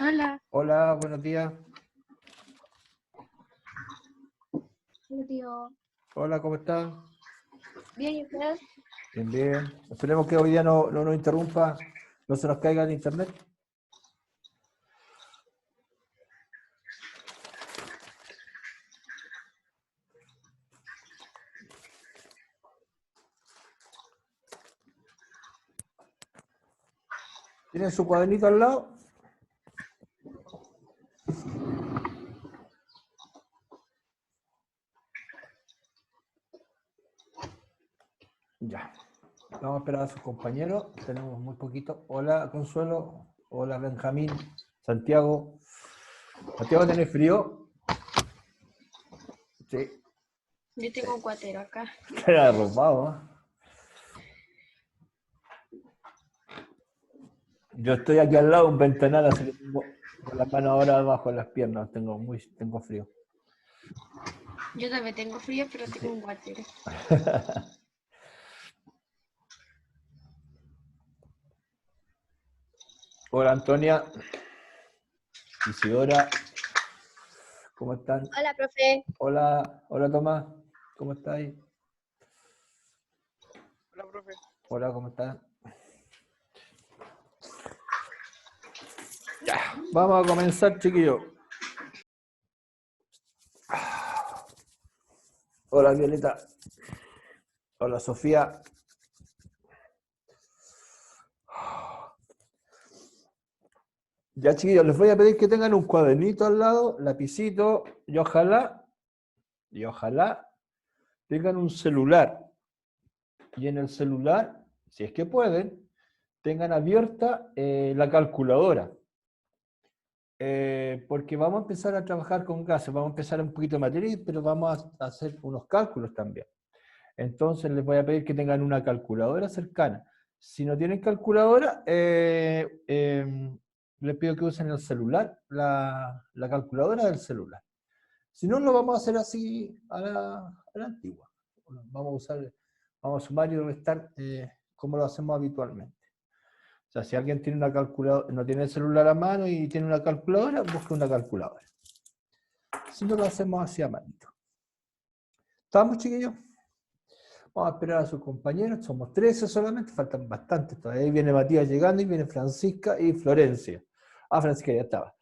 Hola. Hola, buenos días. Hola, tío. Hola, ¿cómo están? Bien, ¿y usted? Bien, bien. Esperemos que hoy día no nos interrumpa, no se nos caiga el internet. ¿Tienen su cuadernito al lado? Ya. Vamos a esperar a sus compañeros. Tenemos muy poquito. Hola, Consuelo. Hola, Benjamín. Santiago. Santiago, ¿tenés frío? Sí. Yo tengo un cuatero acá. Era arropado, ¿eh? Yo estoy aquí al lado de un ventanal, así que tengo con las manos ahora abajo de las piernas. Tengo frío. Yo también tengo frío, pero tengo un guatero. Hola, Antonia. Isidora. ¿Cómo están? Hola, profe. Hola, hola Tomás, ¿cómo estáis? Hola, profe. Hola, ¿cómo estás? Ya, vamos a comenzar, chiquillos. Hola, Violeta. Hola, Sofía. Ya, chiquillos, les voy a pedir que tengan un cuadernito al lado, lapicito, y ojalá tengan un celular. Y en el celular, si es que pueden, tengan abierta la calculadora. Porque vamos a empezar a trabajar con gases, vamos a empezar un poquito de materia, pero vamos a hacer unos cálculos también. Entonces les voy a pedir que tengan una calculadora cercana. Si no tienen calculadora, les pido que usen el celular, la calculadora del celular. Si no, lo vamos a hacer así a la antigua. Vamos a sumar y restar como lo hacemos habitualmente. O sea, si alguien tiene una calculadora, no tiene el celular a mano y tiene una calculadora, busque una calculadora. Si no, lo hacemos así a manito. ¿Estamos, chiquillos? Vamos a esperar a sus compañeros, somos 13 solamente, faltan bastantes todavía. Ahí viene Matías llegando y viene Francisca y Florencia. Ah, Francisca ya estaba.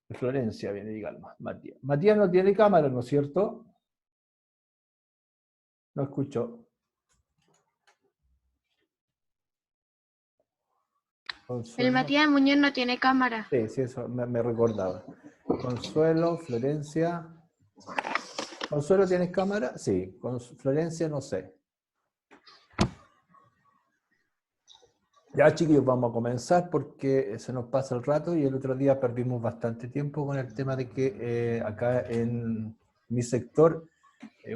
Florencia viene llegando, Matías. Matías no tiene cámara, ¿no es cierto? No escucho. El Consuelo. Matías Muñoz no tiene cámara. Sí, eso me recordaba. Consuelo, Florencia. ¿Consuelo tienes cámara? Sí. Con Florencia no sé. Ya, chiquillos, vamos a comenzar porque se nos pasa el rato y el otro día perdimos bastante tiempo con el tema de que acá en mi sector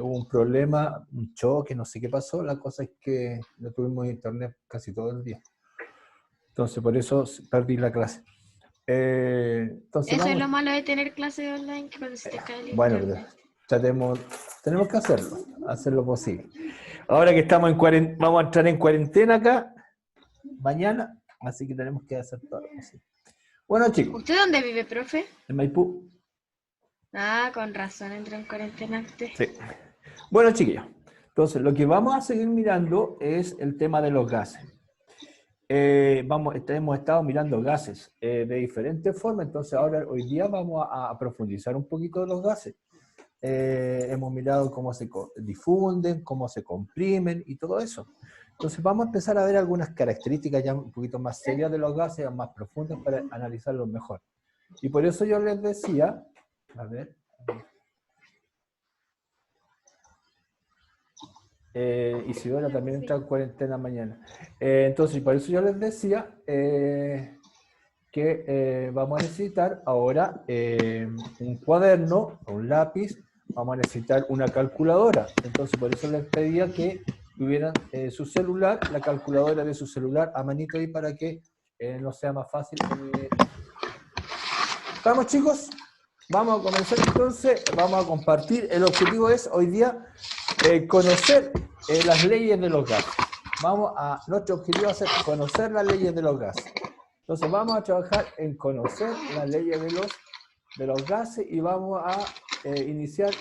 hubo un problema, un choque, no sé qué pasó. La cosa es que no tuvimos internet casi todo el día. Entonces, por eso perdí la clase. Entonces, Eso es vamos. lo malo de tener clase online, que cuando se te cae el Bueno, pero internet. tenemos que hacer lo posible. Ahora que estamos en cuarentena, vamos a entrar en cuarentena acá, mañana, así que tenemos que hacer todo lo posible. Bueno, chicos, ¿Usted dónde vive, profe? en Maipú. Ah, con razón, entró en cuarentena usted. Sí. Bueno, chiquillos, entonces lo que vamos a seguir mirando es el tema de los gases. Hemos estado mirando gases de diferentes formas, entonces ahora hoy día vamos a profundizar un poquito de los gases. Hemos mirado cómo se difunden, cómo se comprimen y todo eso. Entonces vamos a empezar a ver algunas características ya un poquito más serias de los gases, más profundas para analizarlos mejor. Y por eso yo les decía, a ver, Isidora también entra en cuarentena mañana. Entonces, por eso yo les decía que vamos a necesitar ahora un cuaderno, un lápiz, vamos a necesitar una calculadora. Entonces, por eso les pedía que tuvieran su celular, la calculadora de su celular a manito ahí para que nos sea más fácil. ¿Estamos, chicos? Vamos a comenzar entonces, vamos a compartir. El objetivo es hoy día conocer las leyes de los gases. Nuestro objetivo es conocer las leyes de los gases. Entonces vamos a trabajar en conocer las leyes de los gases y vamos a iniciar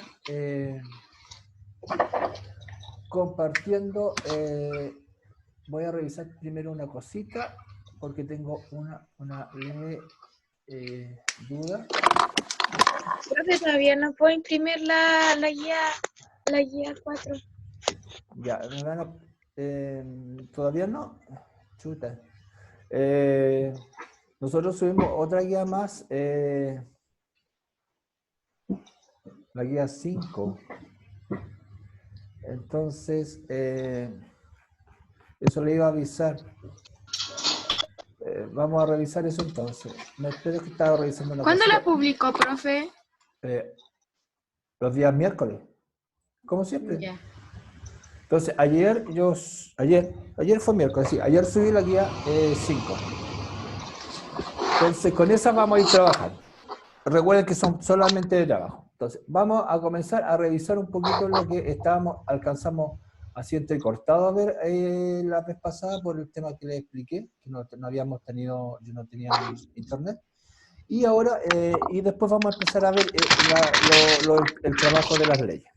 compartiendo. Voy a revisar primero una cosita porque tengo una leve duda. Profe, todavía no puedo imprimir la guía 4. Ya, todavía no. Chuta. Nosotros subimos otra guía más, la guía 5. Entonces, eso le iba a avisar. Vamos a revisar eso entonces. Me espero que estaba revisando una ¿Cuándo cosita. la publicó, profe? Los días miércoles, como siempre. Ya. Entonces, ayer fue miércoles, sí, ayer subí la guía 5. Entonces, con esa vamos a ir trabajando. Recuerden que son solamente de trabajo. Entonces, vamos a comenzar a revisar un poquito lo que alcanzamos así entrecortado a ver la vez pasada por el tema que les expliqué, que no habíamos tenido, yo no tenía internet. Y ahora, y después vamos a empezar a ver el trabajo de las leyes.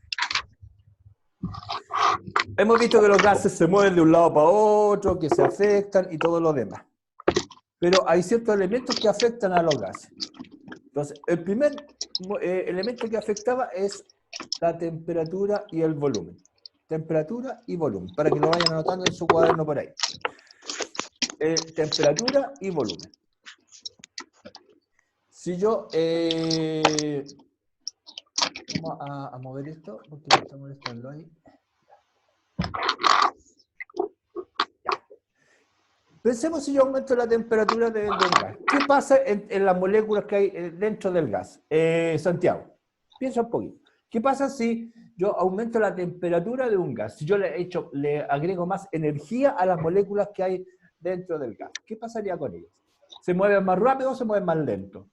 Hemos visto que los gases se mueven de un lado para otro, que se afectan y todo lo demás. Pero hay ciertos elementos que afectan a los gases. Entonces, el primer elemento que afectaba es la temperatura y el volumen. Temperatura y volumen, para que lo vayan anotando en su cuaderno por ahí. Temperatura y volumen. Si yo... vamos a mover esto, porque me está molestando ahí. Pensemos si yo aumento la temperatura del gas. ¿Qué pasa en las moléculas que hay dentro del gas? Santiago, piensa un poquito. ¿Qué pasa si yo aumento la temperatura de un gas? Si yo le agrego más energía a las moléculas que hay dentro del gas. ¿Qué pasaría con ellas? ¿Se mueven más rápido o se mueven más lento?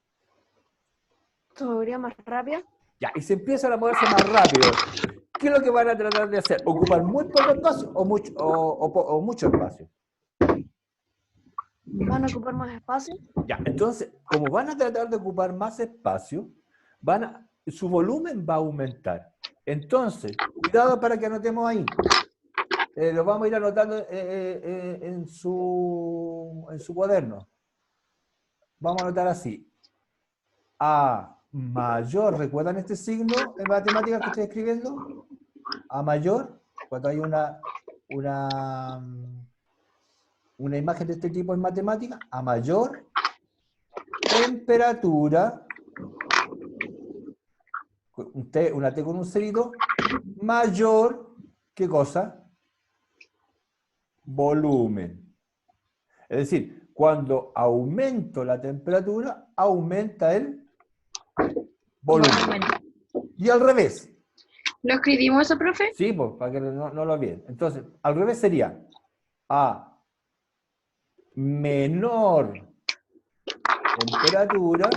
¿Se movería más rápido? Ya, y se empiezan a moverse más rápido. ¿Qué es lo que van a tratar de hacer? ¿Ocupar muy poco espacio o mucho espacio? ¿Van a ocupar más espacio? Ya, entonces, como van a tratar de ocupar más espacio, su volumen va a aumentar. Entonces, cuidado para que anotemos ahí. Lo vamos a ir anotando en su cuaderno. Vamos a anotar así. A mayor, ¿recuerdan este signo en matemáticas que estoy escribiendo? A mayor, cuando hay una imagen de este tipo en matemáticas, a mayor temperatura, una T con un cerito, mayor, ¿qué cosa? Volumen. Es decir, cuando aumento la temperatura, aumenta el volumen. Y al revés. ¿Lo escribimos eso, profe? Sí, pues, para que no lo olviden. Entonces, al revés sería a menor temperatura.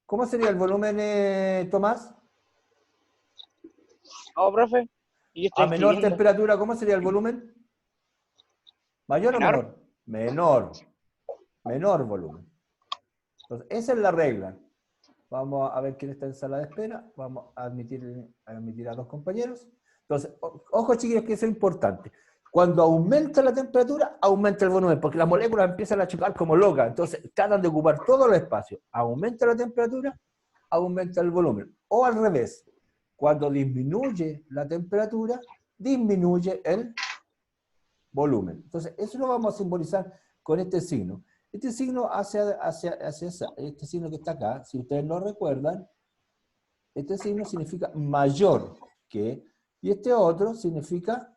¿Cómo sería el volumen, Tomás? No, profe. Yo estoy A menor escribiendo. temperatura, ¿cómo sería el volumen? ¿Mayor o menor? Menor. Menor volumen. Entonces, esa es la regla. Vamos a ver quién está en sala de espera. Vamos a admitir a dos compañeros. Entonces, ojo chiquillos, que eso es importante. Cuando aumenta la temperatura, aumenta el volumen, porque las moléculas empiezan a chocar como locas. Entonces, tratan de ocupar todo el espacio. Aumenta la temperatura, aumenta el volumen. O al revés. Cuando disminuye la temperatura, disminuye el volumen. Entonces, eso lo vamos a simbolizar con este signo. Este signo este signo que está acá, si ustedes lo recuerdan, este signo significa mayor que, y este otro significa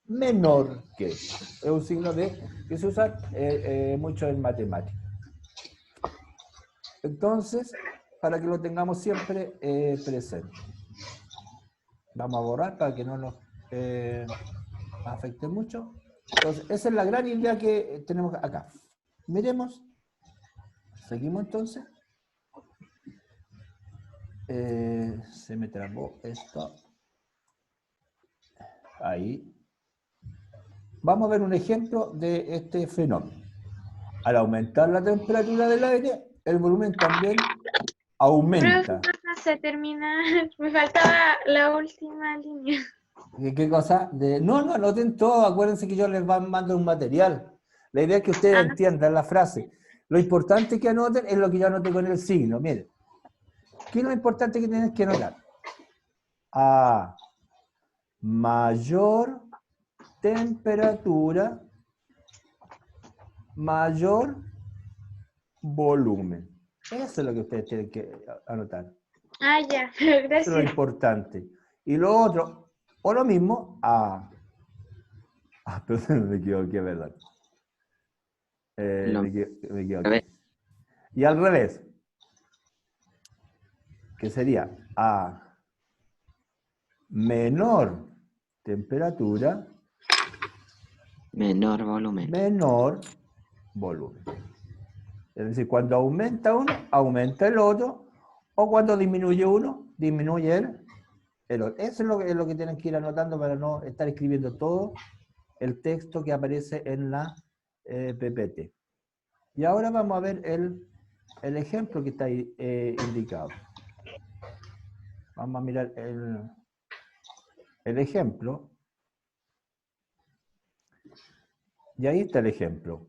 menor que. Es un signo que se usa mucho en matemáticas. Entonces, para que lo tengamos siempre presente. Vamos a borrar para que no nos afecte mucho. Entonces, esa es la gran idea que tenemos acá. Miremos. Seguimos entonces. Se me trabó esto. Ahí. Vamos a ver un ejemplo de este fenómeno. al aumentar la temperatura del aire, el volumen también aumenta. Profe, no sé terminar. Me faltaba la última línea. ¿Qué cosa? No, anoten todo, acuérdense que yo les mando un material. La idea es que ustedes entiendan la frase. Lo importante que anoten es lo que yo anoté con el signo. Miren, ¿qué es lo importante que tienen que anotar? A mayor temperatura, mayor volumen. Eso es lo que ustedes tienen que anotar. Ah, ya, pero Eso es lo gracias. importante. Y lo otro, o lo mismo, perdón, me equivoqué, ¿verdad? Me equivoqué. Y al revés, que sería a menor temperatura, Menor volumen. menor volumen. Es decir, cuando aumenta uno, aumenta el otro, o cuando disminuye uno, disminuye el otro. Eso es lo que tienen que ir anotando para no estar escribiendo todo el texto que aparece en la PPT. Y ahora vamos a ver el ejemplo que está ahí indicado. Vamos a mirar el ejemplo. Y ahí está el ejemplo.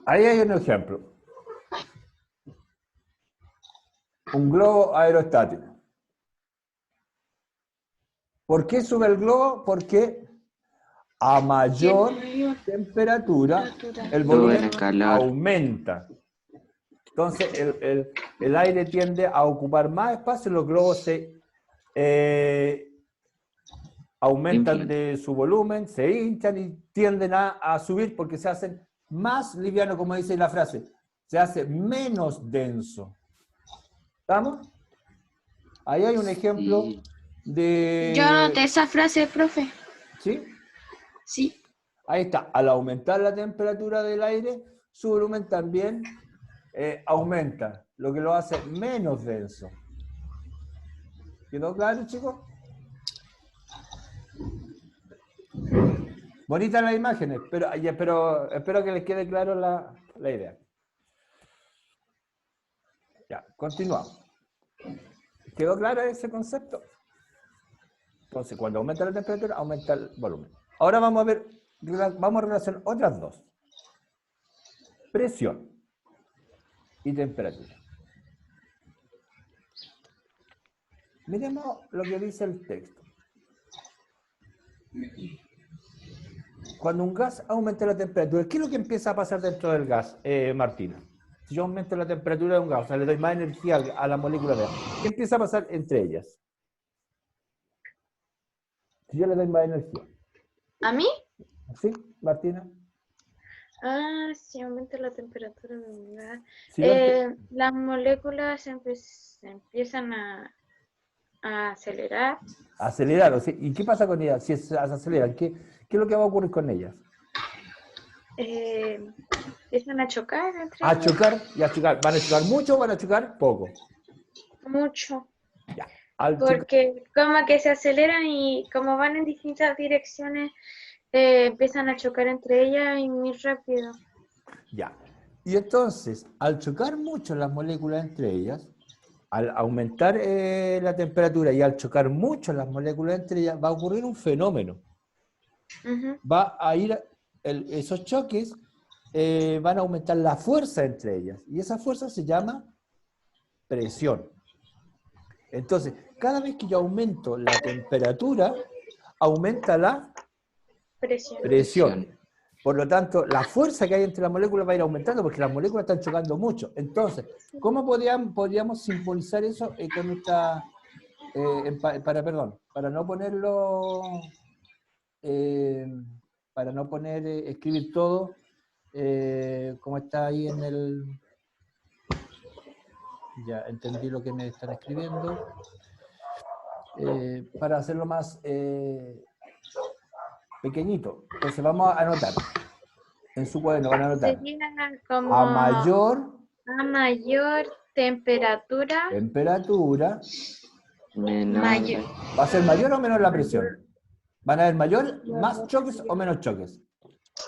Ahí hay un ejemplo. Un globo aerostático. ¿Por qué sube el globo? Porque a mayor temperatura el volumen aumenta. Entonces el aire tiende a ocupar más espacio, los globos se aumentan de su volumen, se hinchan y tienden a subir porque se hacen más livianos, como dice la frase, se hace menos denso. ¿Estamos? Ahí hay un ejemplo de... Yo anoté esa frase, profe. ¿Sí? Sí. Ahí está. Al aumentar la temperatura del aire, su volumen también aumenta, lo que lo hace menos denso. ¿Quedó claro, chicos? Bonitas las imágenes, pero espero que les quede claro la idea. Ya, continuamos. ¿Quedó claro ese concepto? Entonces, cuando aumenta la temperatura, aumenta el volumen. Ahora vamos a relacionar otras dos. Presión y temperatura. Miremos lo que dice el texto. Cuando un gas aumenta la temperatura, ¿qué es lo que empieza a pasar dentro del gas, Martina? Si yo aumento la temperatura de un gas, o sea, le doy más energía a la molécula de gas, ¿qué empieza a pasar entre ellas? Si yo le doy más energía. ¿A mí? ¿Sí, Martina? Ah, si aumenta la temperatura del lugar. Si yo Las moléculas se empiezan a acelerar. acelerar, o sea, ¿y qué pasa con ellas? Si se aceleran, ¿qué es lo que va a ocurrir con ellas? Empiezan a chocar entre A ellas. chocar y a chocar. ¿Van a chocar mucho o van a chocar poco? Mucho. Ya. Al chocar, Porque como que se aceleran y como van en distintas direcciones, empiezan a chocar entre ellas y muy rápido. ya. Y entonces, al chocar mucho las moléculas entre ellas, al aumentar la temperatura y al chocar mucho las moléculas entre ellas, va a ocurrir un fenómeno. Ujú. Va a ir, esos choques van a aumentar la fuerza entre ellas. Y esa fuerza se llama presión. Entonces, cada vez que yo aumento la temperatura, aumenta la presión. Por lo tanto, la fuerza que hay entre las moléculas va a ir aumentando porque las moléculas están chocando mucho. Entonces, ¿cómo podríamos simbolizar eso con esta, para no ponerlo, para no poner, escribir todo, como está ahí en el... Ya entendí lo que me están escribiendo. Para hacerlo más pequeñito. Entonces vamos a anotar. En su cuaderno van a anotar. Sería como A mayor a mayor Temperatura temperatura, mayor. ¿va a ser mayor o menor la presión? ¿Van a haber más choques o menos choques?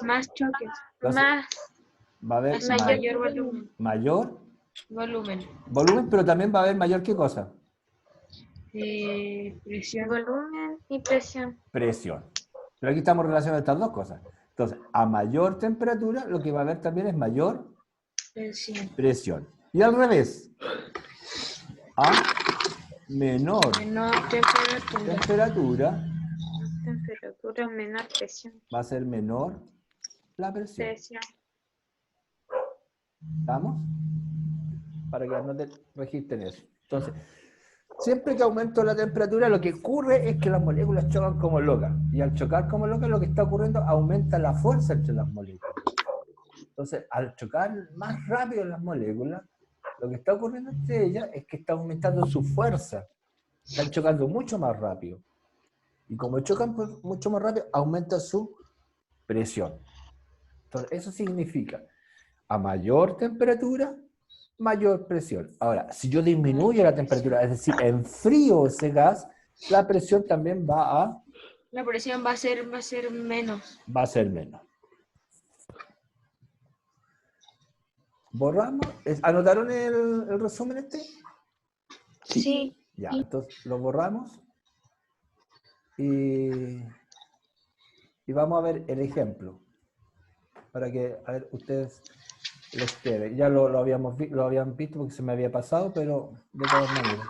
Más choques. Más Va a haber mayor volumen. mayor Volumen. volumen, pero también va a haber mayor ¿qué cosa? Presión. Volumen y presión. Presión. Pero aquí estamos relacionando estas dos cosas. Entonces, a mayor temperatura, lo que va a haber también es mayor Presión. presión. Y al revés, a menor Menor temperatura. temperatura, Temperatura menor presión. va a ser menor la presión. Presión. ¿Estamos? Para que anoten, registren eso. Entonces, siempre que aumento la temperatura, lo que ocurre es que las moléculas chocan como locas. Y al chocar como locas, lo que está ocurriendo aumenta la fuerza entre las moléculas. Entonces, al chocar más rápido las moléculas, lo que está ocurriendo entre ellas es que está aumentando su fuerza. Están chocando mucho más rápido. Y como chocan mucho más rápido, aumenta su presión. Entonces, eso significa, a mayor temperatura, mayor presión. Ahora, si yo disminuyo la temperatura, es decir, enfrío ese gas, la presión también La presión va a ser menos. va a ser menos. ¿Borramos? ¿Anotaron el resumen este? Sí. Ya, entonces lo borramos. Y vamos a ver el ejemplo. Para que, a ver, ustedes lo escriben. Ya lo habían visto porque se me había pasado, pero de todas maneras.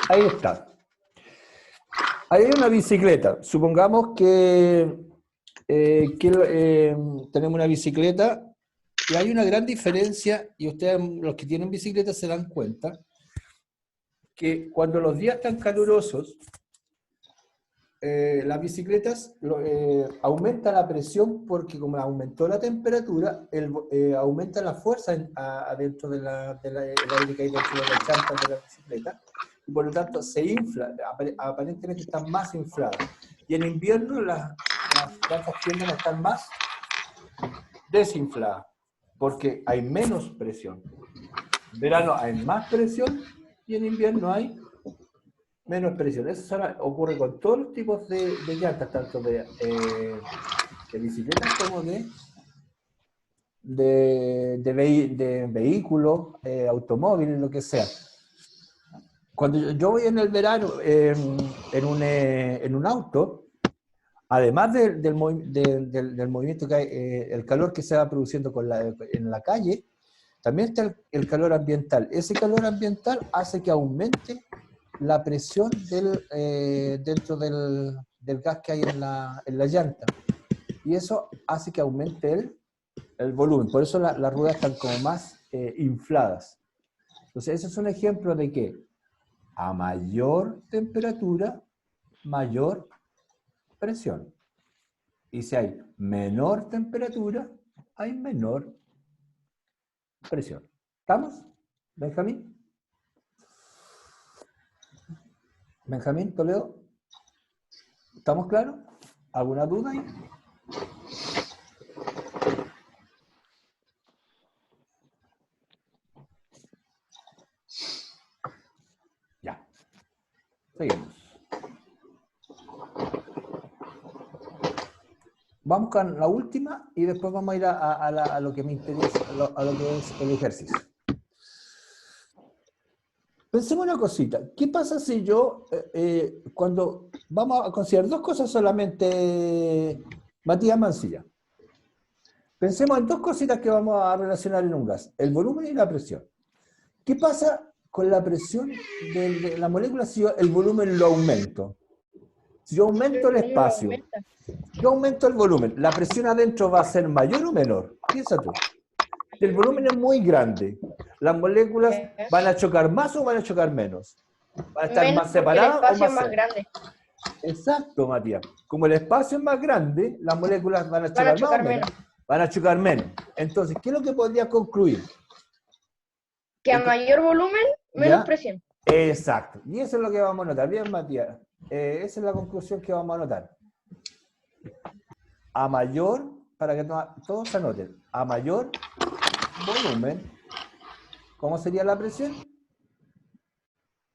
Ahí está. Ahí hay una bicicleta. Supongamos que tenemos una bicicleta y hay una gran diferencia, y ustedes, los que tienen bicicleta, se dan cuenta que cuando los días están calurosos, las bicicletas aumenta la presión porque como aumentó la temperatura, aumenta la fuerza adentro del aire que hay dentro de la chanta de la bicicleta, y por lo tanto se infla, aparentemente están más infladas. Y en invierno las llantas tienden a estar más desinfladas, porque hay menos presión. En verano hay más presión y en invierno hay menos presión. Eso ocurre con todos los tipos de llantas, tanto de bicicletas como de vehículos, automóviles, lo que sea. Cuando yo voy en el verano en un auto, además del movimiento que hay, el calor que se va produciendo en la calle, también está el calor ambiental. Ese calor ambiental hace que aumente la presión dentro del gas que hay en la llanta. Y eso hace que aumente el volumen. Por eso las ruedas están como más infladas. Entonces, ese es un ejemplo de que a mayor temperatura, mayor presión. Y si hay menor temperatura, hay menor presión. ¿Estamos, Benjamín? Benjamín, Toledo, ¿estamos claros? ¿Alguna duda ahí? Ya. Seguimos. Vamos con la última y después vamos a ir a lo que me interesa, a lo que es el ejercicio. Pensemos una cosita. ¿Qué pasa si yo, cuando vamos a considerar dos cosas solamente, Matías Mancilla? Pensemos en dos cositas que vamos a relacionar en un gas, el volumen y la presión. ¿Qué pasa con la presión de la molécula si yo el volumen lo aumento? Si yo aumento el espacio, yo aumento el volumen, ¿la presión adentro va a ser mayor o menor? Piensa tú. Si el volumen es muy grande, ¿las moléculas van a chocar más o van a chocar menos? ¿Van a estar más separadas o más más grande. Exacto, Matías. Como el espacio es más grande, las moléculas van a chocar, más o menos. Van a chocar menos. Entonces, ¿qué es lo que podría concluir? Que a mayor volumen, menos presión. Exacto. Y eso es lo que vamos a notar. Bien, Matías. Esa es la conclusión que vamos a notar. A mayor, para que todos anoten, a mayor volumen, ¿Cómo sería la presión?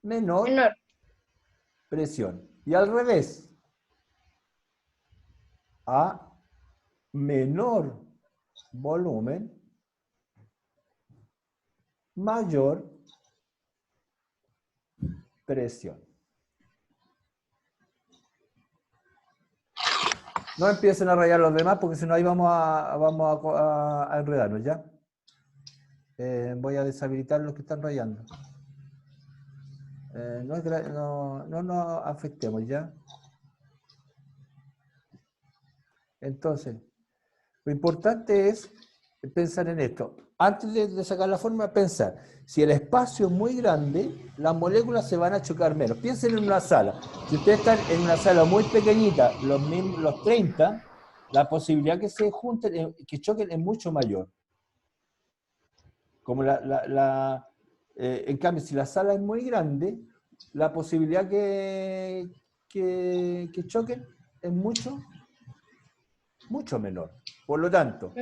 Menor Menor. presión. Y al revés, a menor volumen, mayor presión. No empiecen a rayar los demás porque si no ahí vamos a enredarnos, ¿ya? Voy a deshabilitar los que están rayando. No nos afectemos, ¿ya? Entonces, lo importante es pensar en esto. Antes de sacar la fórmula, pensar. Si el espacio es muy grande, las moléculas se van a chocar menos. Piensen en una sala. Si ustedes están en una sala muy pequeñita, los 30, la posibilidad que se junten, que choquen es mucho mayor. Como en cambio, si la sala es muy grande, la posibilidad que choquen es mucho menor. Por lo tanto,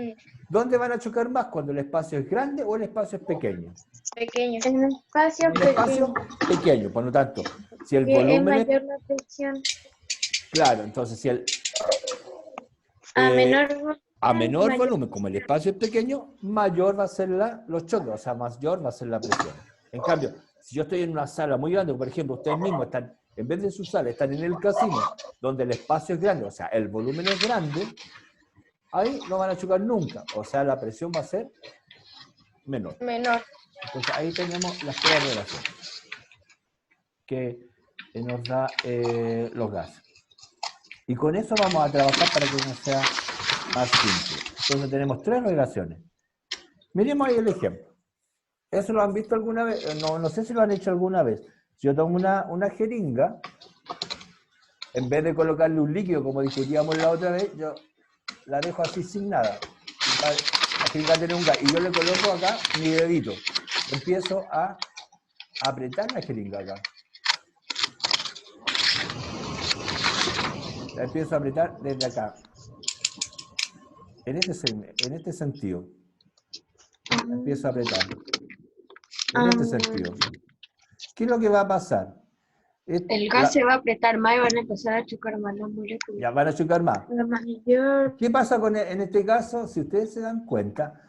¿dónde van a chocar más? ¿Cuando el espacio es grande o el espacio es pequeño? Pequeño. En un espacio En un espacio pequeño, pequeño, por lo tanto, si el que es volumen es... mayor la presión. Claro, entonces si el... A eh, menor volumen, a menor mayor volumen, como el espacio es pequeño, mayor va a ser los choques, o sea, mayor va a ser la presión. En cambio, si yo estoy en una sala muy grande, por ejemplo, ustedes mismos están, en vez de su sala, están en el casino, donde el espacio es grande, o sea, el volumen es grande, ahí no van a chocar nunca, o sea, la presión va a ser menor. Menor. Entonces ahí tenemos las tres relaciones que nos da los gases. Y con eso vamos a trabajar para que nos sea más simple. Entonces tenemos tres relaciones. Miremos ahí el ejemplo. ¿Eso lo han visto alguna vez? No sé si lo han hecho alguna vez. Si yo tomo una jeringa, en vez de colocarle un líquido, como discutíamos la otra vez, yo la dejo así sin nada. La jeringa tiene un gas. Y yo le coloco acá mi dedito. Empiezo a apretar la jeringa acá. La empiezo a apretar desde acá. En este sentido. Empiezo a apretar. En este sentido. ¿Qué es lo que va a pasar? El gas se va a apretar más y van a empezar a chocar más las moléculas. Ya van a chocar más. la mayor, ¿Qué pasa en este caso? Si ustedes se dan cuenta,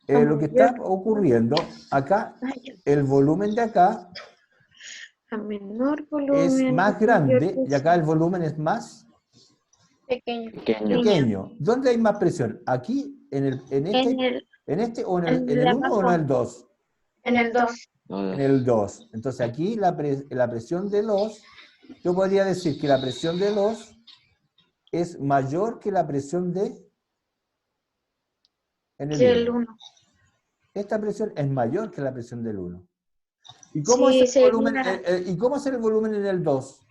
la lo que está mayor, ocurriendo acá, mayor, el volumen de acá a menor es volumen, más mayor grande y acá el presión. volumen es más Pequeño. pequeño. ¿Dónde hay más presión? ¿Aquí, en este o en En el la 1 o en abajo, el 2? En el 2. En el 2. Entonces aquí la presión de 2, yo podría decir que la presión de 2 es mayor que la presión en el que el 1. 1. Esta presión es mayor que la presión del 1. ¿Y cómo es Sí, el volumen, sería ¿y cómo es el volumen en el 2?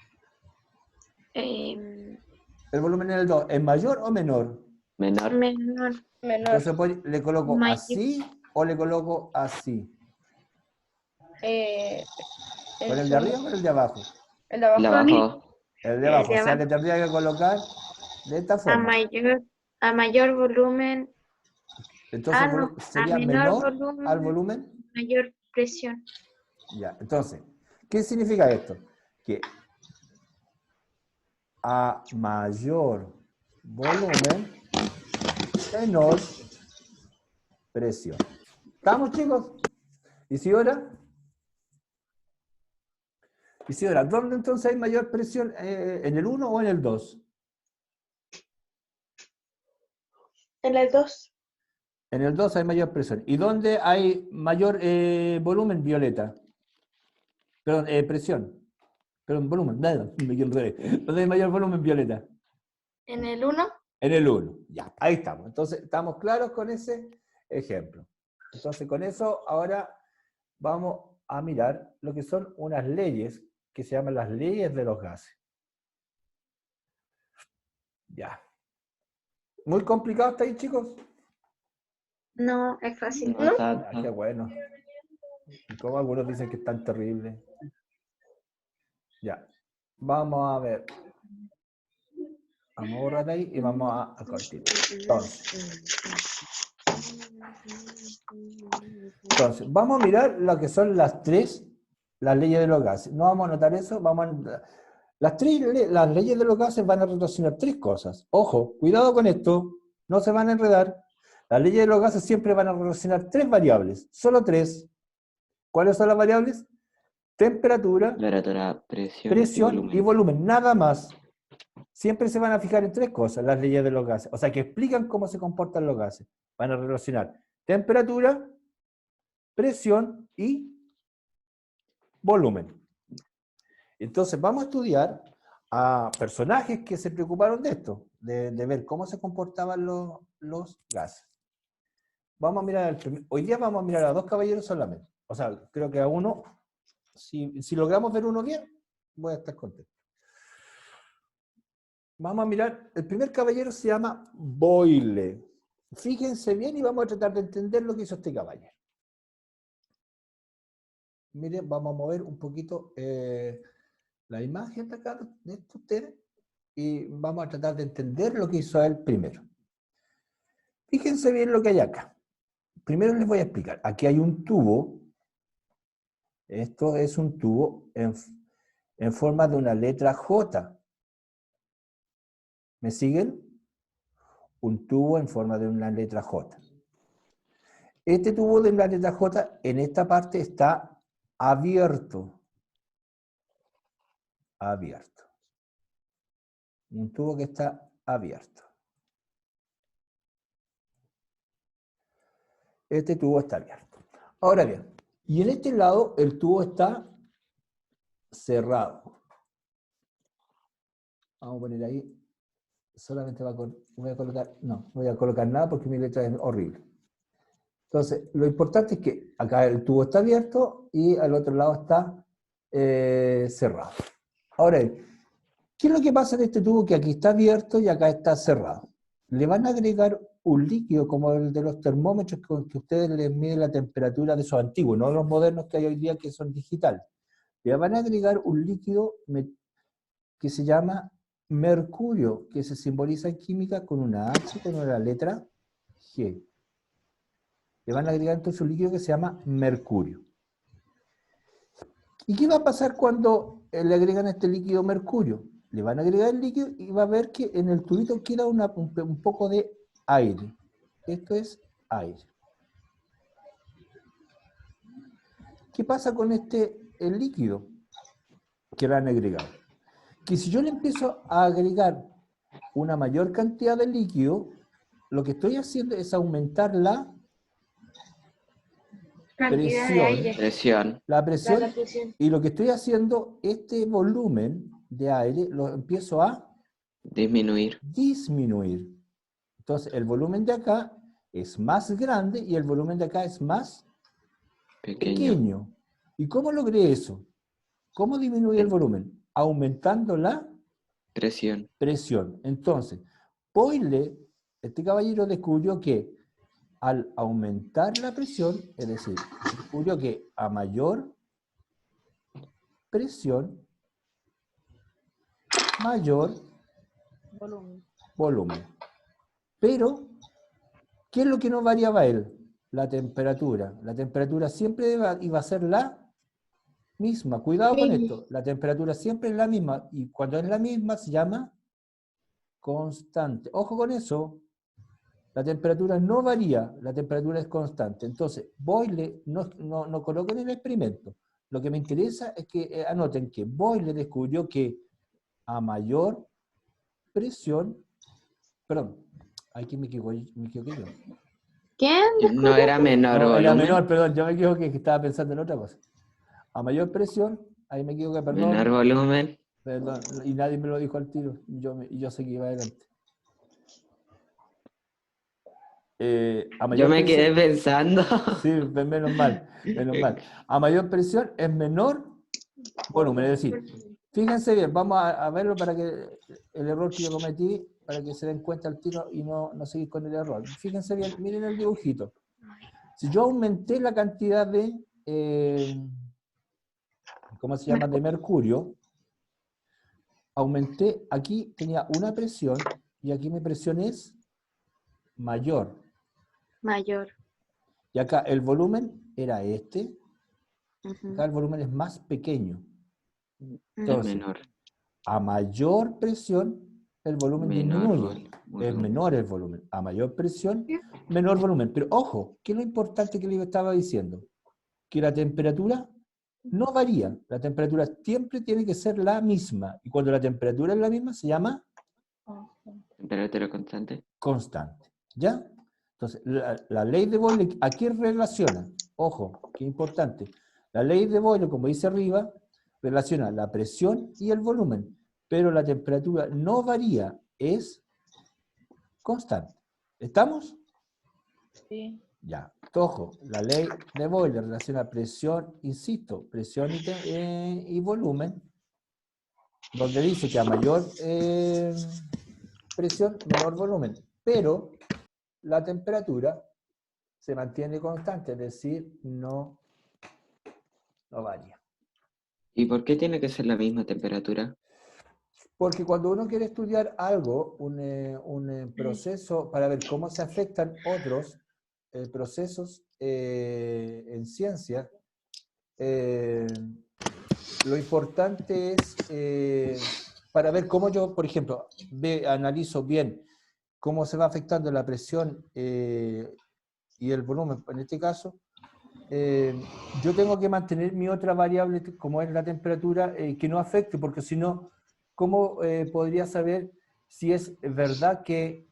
eh, ¿El volumen en el 2 es mayor o menor? Menor. menor, Menor. Entonces le coloco mayor. así o le coloco así. ¿Con el de arriba o con el de abajo? El de abajo. Abajo. El de El abajo. de O sea, abajo. le tendría que colocar de esta A forma. mayor volumen, Entonces no, a sería menor menor al volumen, volumen. mayor presión. Ya, entonces, ¿qué significa esto? Que a mayor volumen, menor presión. ¿Estamos, chicos? ¿Isidora? Isidora, ¿dónde entonces hay mayor presión? ¿En el 1 o en el 2? En el 2. En el 2 hay mayor presión. ¿Y dónde hay mayor volumen? Violeta. Perdón, presión. Perdón, volumen. Nada, me enredé. ¿Dónde hay mayor volumen? Violeta. En el 1. En el 1. Ya, ahí estamos. Entonces, ¿estamos claros con ese ejemplo? Entonces, con eso, ahora vamos a mirar lo que son unas leyes que se llaman las leyes de los gases. Ya. ¿Muy complicado está ahí, chicos? No, es fácil. No Ah, qué tanto. bueno. Y como algunos dicen que es tan terrible. Ya. Vamos a ver. Vamos a borrar ahí y vamos a continuar. Entonces, Entonces, vamos a mirar lo que son las leyes de los gases. No vamos a anotar eso, las leyes de los gases van a relacionar tres cosas. Ojo, cuidado con esto, no se van a enredar. Las leyes de los gases siempre van a relacionar tres variables, solo tres. ¿Cuáles son las variables? Temperatura, presión y volumen, nada más. Siempre se van a fijar en tres cosas las leyes de los gases, o sea, que explican cómo se comportan los gases. Van a relacionar temperatura, presión y volumen. Entonces vamos a estudiar a personajes que se preocuparon de esto, de ver cómo se comportaban los gases. Vamos a mirar hoy día vamos a mirar a dos caballeros solamente. O sea, creo que a uno, si logramos ver uno bien, voy a estar contento. Vamos a mirar, el primer caballero se llama Boyle. Fíjense bien y vamos a tratar de entender lo que hizo este caballero. Miren, vamos a mover un poquito la imagen de acá de ustedes y vamos a tratar de entender lo que hizo él primero. Fíjense bien lo que hay acá. Primero les voy a explicar. Aquí hay un tubo. Esto es un tubo en forma de una letra J. ¿Me siguen? Un tubo en forma de una letra J. Este tubo de la letra J en esta parte está abierto. Abierto. Un tubo que está abierto. Este tubo está abierto. Ahora bien, y en este lado el tubo está cerrado. Vamos a poner ahí. Solamente voy a colocar, no voy a colocar nada porque mi letra es horrible. Entonces, lo importante es que acá el tubo está abierto y al otro lado está cerrado. Ahora, ¿qué es lo que pasa en este tubo que aquí está abierto y acá está cerrado? Le van a agregar un líquido como el de los termómetros con que ustedes les miden la temperatura de esos antiguos, no los modernos que hay hoy día que son digitales. Le van a agregar un líquido que se llama mercurio, que se simboliza en química con una H, con una letra G. Le van a agregar entonces un líquido que se llama mercurio. ¿Y qué va a pasar cuando le agregan este líquido mercurio? Le van a agregar el líquido y va a ver que en el tubito queda un poco de aire. Esto es aire. ¿Qué pasa con el líquido que le han agregado? Que si yo le empiezo a agregar una mayor cantidad de líquido, lo que estoy haciendo es aumentar la Cantidad de aire. Presión. la presión, La presión. y lo que estoy haciendo, este volumen de aire lo empiezo a Disminuir. disminuir. Entonces el volumen de acá es más grande y el volumen de acá es más pequeño. ¿Y cómo logré eso? ¿Cómo disminuí el volumen? Aumentando la presión. Entonces, Boyle, este caballero, descubrió que al aumentar la presión, es decir, descubrió que a mayor presión, mayor volumen. Pero, ¿qué es lo que no variaba él? La temperatura. La temperatura siempre iba a ser la misma. Cuidado con esto. La temperatura siempre es la misma. Y cuando es la misma se llama constante. Ojo con eso. La temperatura no varía, la temperatura es constante. Entonces, Boyle no coloquen en el experimento. Lo que me interesa es que anoten que Boyle descubrió que a mayor presión, perdón, aquí me equivoqué yo. ¿Quién? No era menor No, era volumen. menor, perdón, yo me equivoqué, que estaba pensando en otra cosa. A mayor presión, ahí me equivoqué, perdón. Menor volumen. Perdón, y nadie me lo dijo al tiro, yo seguí adelante. A mayor Yo me quedé presión, pensando. sí, menos mal, menos mal. A mayor presión es menor volumen, es decir, fíjense bien, vamos a verlo para que el error que yo cometí, para que se den cuenta al tiro y no seguir con el error. Fíjense bien, miren el dibujito. Si yo aumenté la cantidad de, ¿cómo se llama?, de mercurio, aumenté, aquí tenía una presión y aquí mi presión es mayor. Mayor. Y acá el volumen era este, Ujú. acá el volumen es más pequeño. Ujú. Entonces, Menor. a mayor presión, el volumen Menor disminuye. Es volumen. menor el volumen. A mayor presión, menor volumen. Pero ojo, ¿qué es lo importante que le estaba diciendo? Que la temperatura no varía. La temperatura siempre tiene que ser la misma. Y cuando la temperatura es la misma, se llama Temperatura constante. constante. ¿Ya? Entonces, la ley de Boyle, ¿a qué relaciona? Ojo, qué importante. La ley de Boyle, como dice arriba, relaciona la presión y el volumen, pero la temperatura no varía, es constante. ¿Estamos? Sí. Ya. Ojo, la ley de Boyle relaciona presión, insisto, presión y volumen, donde dice que a mayor presión, menor volumen, pero la temperatura se mantiene constante, es decir, no varía. ¿Y por qué tiene que ser la misma temperatura? Porque cuando uno quiere estudiar algo, un proceso, para ver cómo se afectan otros procesos en ciencia, lo importante es, para ver cómo yo, por ejemplo, analizo bien cómo se va afectando la presión y el volumen, en este caso, yo tengo que mantener mi otra variable, como es la temperatura, que no afecte, porque si no, ¿cómo podría saber si es verdad que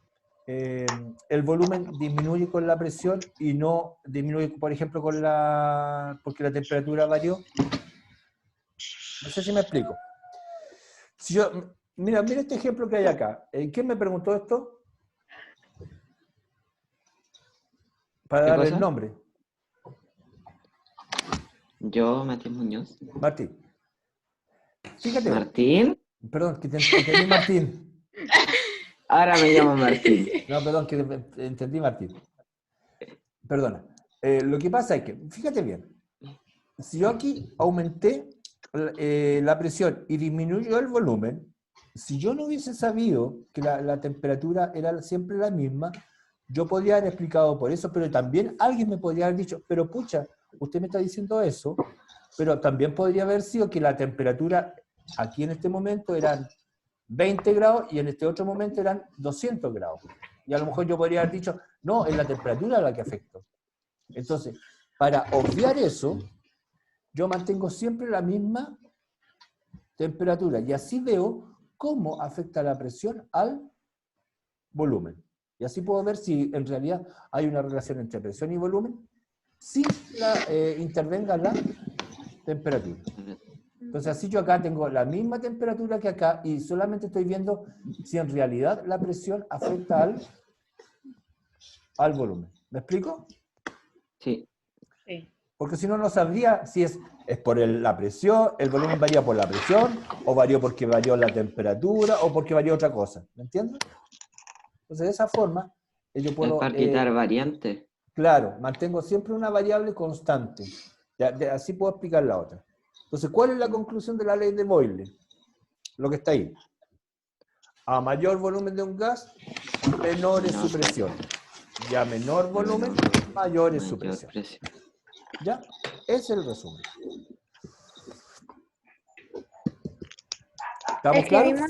el volumen disminuye con la presión y no disminuye, por ejemplo, porque la temperatura varió? No sé si me explico. Si yo, mira este ejemplo que hay acá. ¿Quién me preguntó esto? Para ¿Qué darle el cosa? nombre. Yo, Matías Muñoz. Martín. Fíjate, ¿Martín? perdón, que te entendí Martín. Ahora me llamo Martín. No, perdón, que entendí Martín. Perdona. Lo que pasa es que, fíjate bien, si yo aquí aumenté la presión y disminuyó el volumen, si yo no hubiese sabido que la temperatura era siempre la misma, yo podría haber explicado por eso, pero también alguien me podría haber dicho, pero pucha, usted me está diciendo eso, pero también podría haber sido que la temperatura aquí en este momento eran 20 grados y en este otro momento eran 200 grados. Y a lo mejor yo podría haber dicho, no, es la temperatura la que afecta. Entonces, para obviar eso, yo mantengo siempre la misma temperatura y así veo cómo afecta la presión al volumen. Y así puedo ver si en realidad hay una relación entre presión y volumen sin que intervenga la temperatura. Entonces así yo acá tengo la misma temperatura que acá y solamente estoy viendo si en realidad la presión afecta al volumen. ¿Me explico? Sí. Sí. Porque si no, no sabría si es por la presión, el volumen varía por la presión, o varió porque varió la temperatura, o porque varió otra cosa. ¿Me entiendes? Entonces, de esa forma, yo Es puedo, para quitar variantes. claro, mantengo siempre una variable constante. Así puedo explicar la otra. Entonces, ¿cuál es la conclusión de la ley de Boyle? Lo que está ahí. A mayor volumen de un gas, menor es su presión. Y a menor volumen, mayor es su presión. ¿Ya? Ese es el resumen. ¿Estamos claros?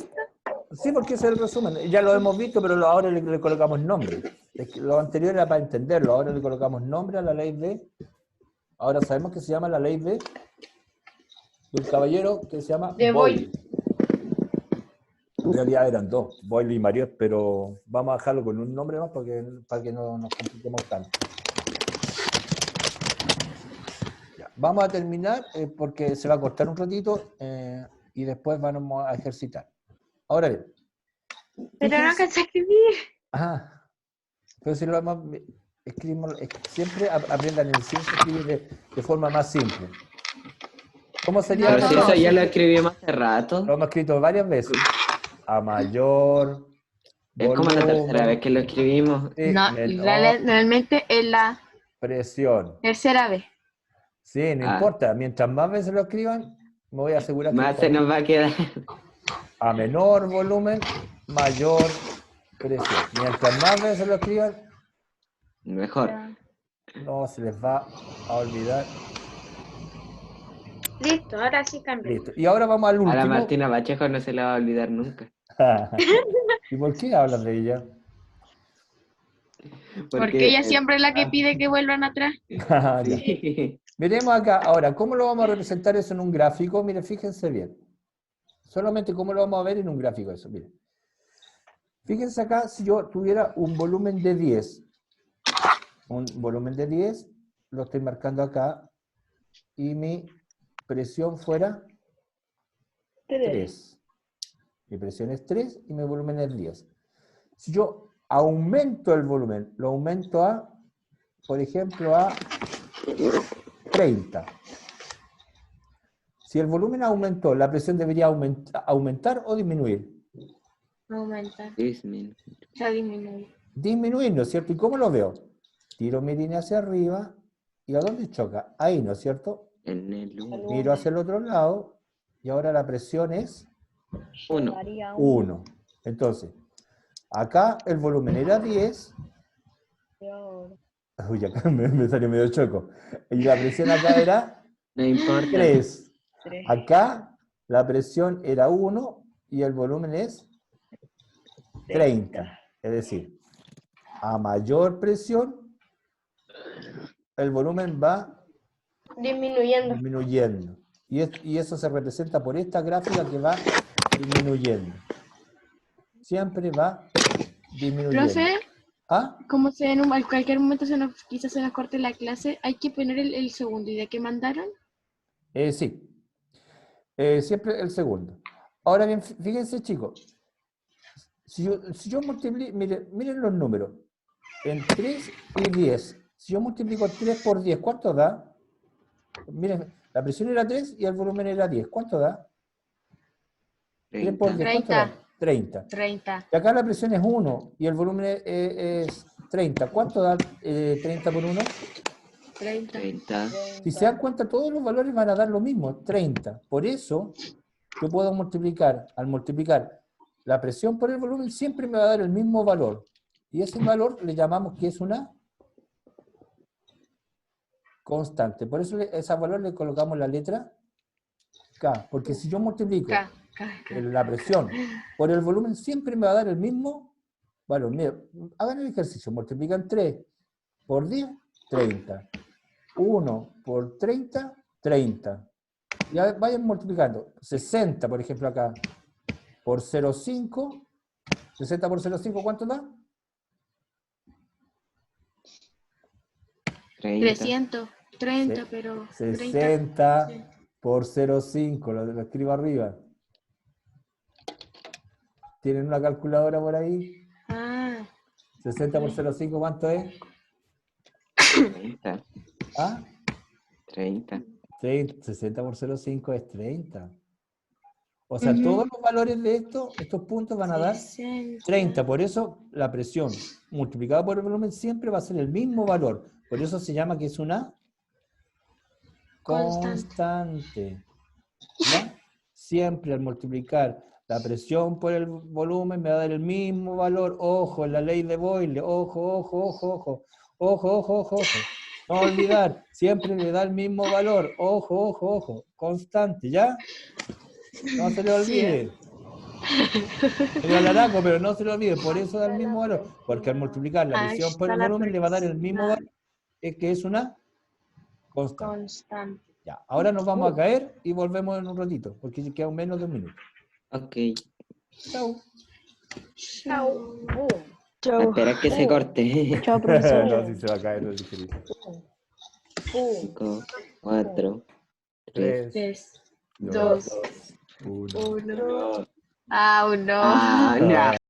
Sí, porque ese es el resumen. Ya lo hemos visto, pero ahora le colocamos nombre. Es que lo anterior era para entenderlo, ahora le colocamos nombre a la ley de... Ahora sabemos que se llama la ley de un caballero que se llama De Boyle. En realidad eran dos, Boyle y Mariot, pero vamos a dejarlo con un nombre más para que no nos compliquemos tanto. Ya, vamos a terminar porque se va a cortar un ratito y después vamos a ejercitar. Ahora bien. Pero no alcancé a escribir. Ajá. Pero si lo vamos, escribimos, siempre aprendan en ciencia a escribir de forma más simple. ¿Cómo sería? Pero si eso ya lo escribimos hace rato. Lo hemos escrito varias veces. A mayor Es como la tercera vez que lo escribimos. No, realmente es la presión. tercera vez. Sí, no importa. Mientras más veces lo escriban, me voy a asegurar que más se nos va a quedar. A menor volumen, mayor presión. Mientras más veces lo escriban, Mejor. Ya. No se les va a olvidar. Listo, ahora sí cambió. Listo. Y ahora vamos al A la último. Martina Pacheco no se la va a olvidar nunca. ¿Y por qué hablas de ella? Porque ella siempre es la que pide que vuelvan atrás. Ya. Sí. Miremos acá, ahora, ¿cómo lo vamos a representar eso en un gráfico? Miren, fíjense bien. Solamente cómo lo vamos a ver en un gráfico eso, miren. Fíjense acá, si yo tuviera un volumen de 10, lo estoy marcando acá, y mi presión fuera 3. Mi presión es 3 y mi volumen es 10. Si yo aumento el volumen, lo aumento a, por ejemplo, a 30. Si el volumen aumentó, ¿la presión debería aumentar o disminuir? Aumentar. Disney. Ya disminuye. Disminuir, ¿no es cierto? ¿Y cómo lo veo? Tiro mi línea hacia arriba, ¿y a dónde choca? Ahí, ¿no es cierto? En el Miro hacia el otro lado, y ahora la presión es 1. 1. Entonces, acá el volumen era 10. Uy, acá me salió medio choco. Y la presión acá era No importa. 3. Acá la presión era 1 y el volumen es 30. Es decir, a mayor presión, el volumen va Disminuyendo. disminuyendo. Y eso se representa por esta gráfica que va disminuyendo. Siempre va disminuyendo. Profe, ¿Ah? como en cualquier momento quizás se nos corte la clase, hay que poner el segundo. ¿Y de qué mandaron? Sí. Siempre el segundo. Ahora bien, fíjense, chicos. Si yo multiplico, miren los números. En 3 y 10. Si yo multiplico 3 por 10, ¿cuánto da? Miren, la presión era 3 y el volumen era 10. ¿Cuánto da? 3 por 10, ¿cuánto da? 30. 30. Y acá la presión es 1 y el volumen es 30. ¿Cuánto da 30 por 1? 30. 30. Si se dan cuenta, todos los valores van a dar lo mismo, 30. Por eso, yo puedo multiplicar, al multiplicar la presión por el volumen, siempre me va a dar el mismo valor. Y ese valor le llamamos que es una constante. Por eso a ese valor le colocamos la letra K. Porque si yo multiplico la presión por el volumen, siempre me va a dar el mismo valor. Mira, hagan el ejercicio, multiplican 3 por 10, 30. 1 por 30, 30. Ya vayan multiplicando. 60, por ejemplo, acá, por 0,5. 60 por 0,5, ¿cuánto da? 30. 330, pero 60 sí. por 0,5, lo escribo arriba. ¿Tienen una calculadora por ahí? Ah, 60 por 0,5, ¿cuánto es? 30. ¿Ah? 30. 60 por 0,5 es 30. O sea, todos los valores de estos puntos van a dar 30. Por eso la presión multiplicada por el volumen siempre va a ser el mismo valor. Por eso se llama que es una constante. ¿Ya? Siempre al multiplicar la presión por el volumen me va a dar el mismo valor. Ojo, en la ley de Boyle. Ojo, ojo, ojo, ojo. Ojo, ojo, ojo, ojo. No olvidar, siempre le da el mismo valor. Ojo, ojo, ojo. Constante, ¿ya? No se le olvide. El alaraco, pero no se le olvide. Por eso da el mismo valor. Porque al multiplicar la presión por el volumen le va a dar el mismo valor. Es que es una constante. Ya, ahora nos vamos a caer y volvemos en un ratito. Porque queda menos de un minuto. Ok. Chau. Chau. A esperar que se corte. Chao, profesor. No, si se va a caer, no dije. 5, 4, 3. 3, 2, 2, 1. 1. Ah, no. Ah, no.